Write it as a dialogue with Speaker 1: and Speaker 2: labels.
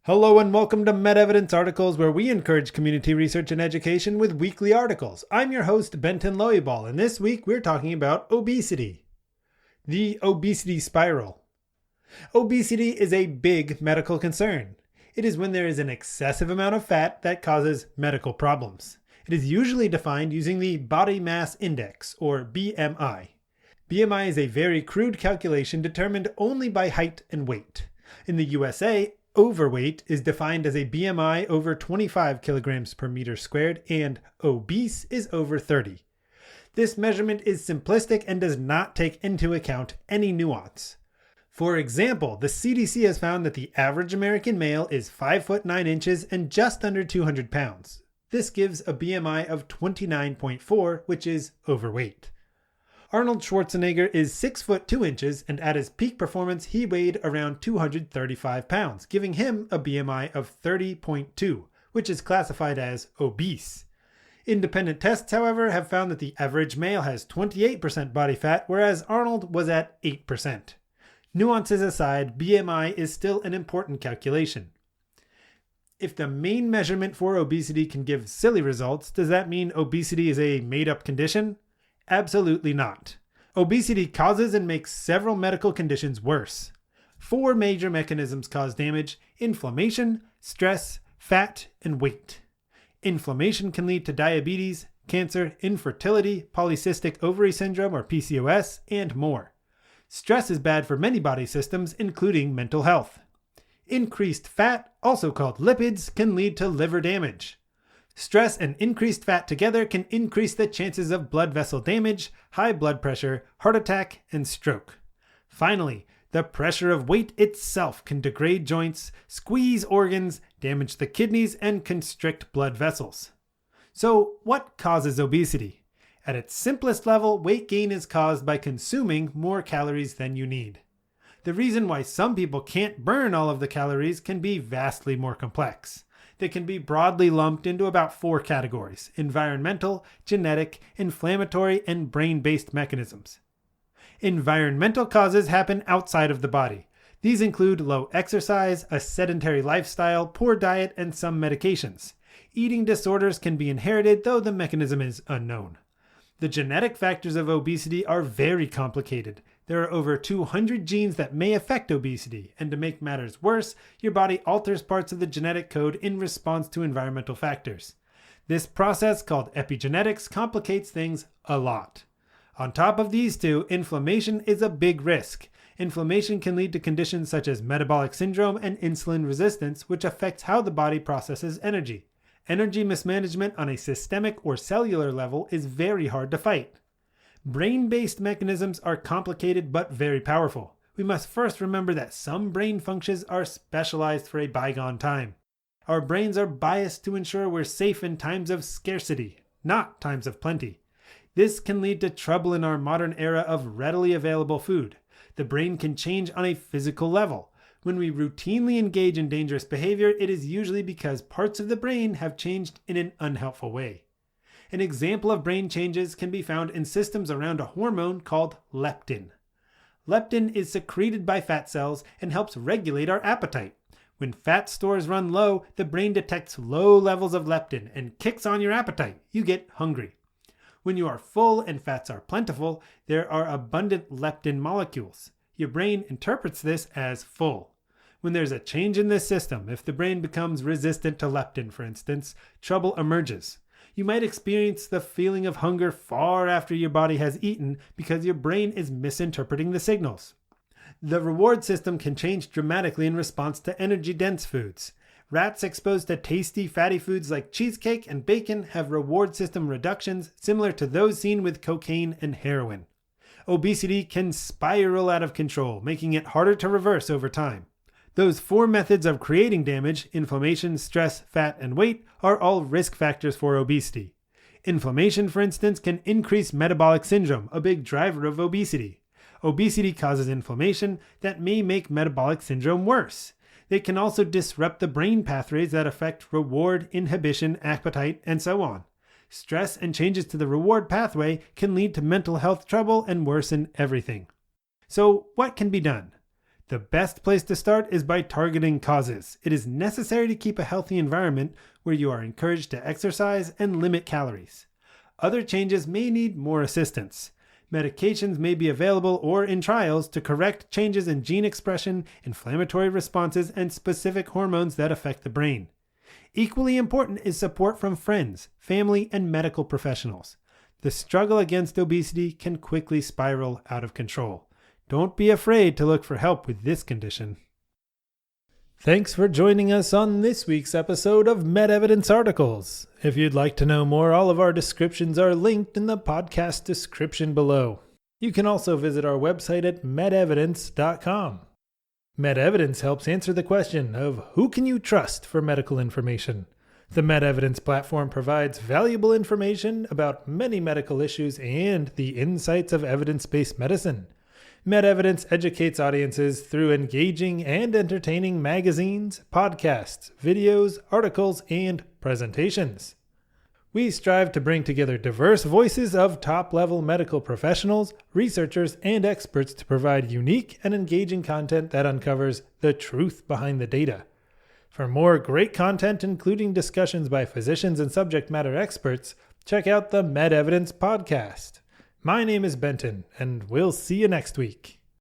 Speaker 1: Hello and welcome to MedEvidence Articles, where we encourage community research and education with weekly articles. I'm your host, Benton Loeyball, and this week we're talking about obesity. The obesity spiral. Obesity is a big medical concern. It is when there is an excessive amount of fat that causes medical problems. It is usually defined using the body mass index, or BMI. BMI is a very crude calculation determined only by height and weight. In the USA, overweight is defined as a BMI over 25 kilograms per meter squared, and obese is over 30. This measurement is simplistic and does not take into account any nuance. For example, the CDC has found that the average American male is 5 foot 9 inches and just under 200 pounds. This gives a BMI of 29.4, which is overweight. Arnold Schwarzenegger is 6 foot 2 inches, and at his peak performance, he weighed around 235 pounds, giving him a BMI of 30.2, which is classified as obese. Independent tests, however, have found that the average male has 28% body fat, whereas Arnold was at 8%. Nuances aside, BMI is still an important calculation. If the main measurement for obesity can give silly results, does that mean obesity is a made-up condition? Absolutely not. Obesity causes and makes several medical conditions worse. 4 major mechanisms cause damage: inflammation, stress, fat, and weight. Inflammation can lead to diabetes, cancer, infertility, polycystic ovary syndrome or PCOS, and more. Stress is bad for many body systems, including mental health. Increased fat, also called lipids, can lead to liver damage. Stress and increased fat together can increase the chances of blood vessel damage, high blood pressure, heart attack, and stroke. Finally, the pressure of weight itself can degrade joints, squeeze organs, damage the kidneys, and constrict blood vessels. So, what causes obesity? At its simplest level, weight gain is caused by consuming more calories than you need. The reason why some people can't burn all of the calories can be vastly more complex. They can be broadly lumped into about 4 categories: environmental, genetic, inflammatory, and brain-based mechanisms. Environmental causes happen outside of the body. These include low exercise, a sedentary lifestyle, poor diet, and some medications. Eating disorders can be inherited, though the mechanism is unknown. The genetic factors of obesity are very complicated. There are over 200 genes that may affect obesity, and to make matters worse, your body alters parts of the genetic code in response to environmental factors. This process, called epigenetics, complicates things a lot. On top of these two, inflammation is a big risk. Inflammation can lead to conditions such as metabolic syndrome and insulin resistance, which affects how the body processes energy. Energy mismanagement on a systemic or cellular level is very hard to fight. Brain-based mechanisms are complicated but very powerful. We must first remember that some brain functions are specialized for a bygone time. Our brains are biased to ensure we're safe in times of scarcity, not times of plenty. This can lead to trouble in our modern era of readily available food. The brain can change on a physical level. When we routinely engage in dangerous behavior, it is usually because parts of the brain have changed in an unhelpful way. An example of brain changes can be found in systems around a hormone called leptin. Leptin is secreted by fat cells and helps regulate our appetite. When fat stores run low, the brain detects low levels of leptin and kicks on your appetite. You get hungry. When you are full and fats are plentiful, there are abundant leptin molecules. Your brain interprets this as full. When there's a change in this system, if the brain becomes resistant to leptin, for instance, trouble emerges. You might experience the feeling of hunger far after your body has eaten because your brain is misinterpreting the signals. The reward system can change dramatically in response to energy-dense foods. Rats exposed to tasty, fatty foods like cheesecake and bacon have reward system reductions similar to those seen with cocaine and heroin. Obesity can spiral out of control, making it harder to reverse over time. Those 4 methods of creating damage, inflammation, stress, fat, and weight, are all risk factors for obesity. Inflammation, for instance, can increase metabolic syndrome, a big driver of obesity. Obesity causes inflammation that may make metabolic syndrome worse. They can also disrupt the brain pathways that affect reward, inhibition, appetite, and so on. Stress and changes to the reward pathway can lead to mental health trouble and worsen everything. So what can be done? The best place to start is by targeting causes. It is necessary to keep a healthy environment where you are encouraged to exercise and limit calories. Other changes may need more assistance. Medications may be available or in trials to correct changes in gene expression, inflammatory responses, and specific hormones that affect the brain. Equally important is support from friends, family, and medical professionals. The struggle against obesity can quickly spiral out of control. Don't be afraid to look for help with this condition. Thanks for joining us on this week's episode of MedEvidence Articles. If you'd like to know more, all of our descriptions are linked in the podcast description below. You can also visit our website at medevidence.com. MedEvidence helps answer the question of who can you trust for medical information. The MedEvidence platform provides valuable information about many medical issues and the insights of evidence-based medicine. MedEvidence educates audiences through engaging and entertaining magazines, podcasts, videos, articles, and presentations. We strive to bring together diverse voices of top-level medical professionals, researchers, and experts to provide unique and engaging content that uncovers the truth behind the data. For more great content, including discussions by physicians and subject matter experts, check out the MedEvidence podcast. My name is Benton, and we'll see you next week.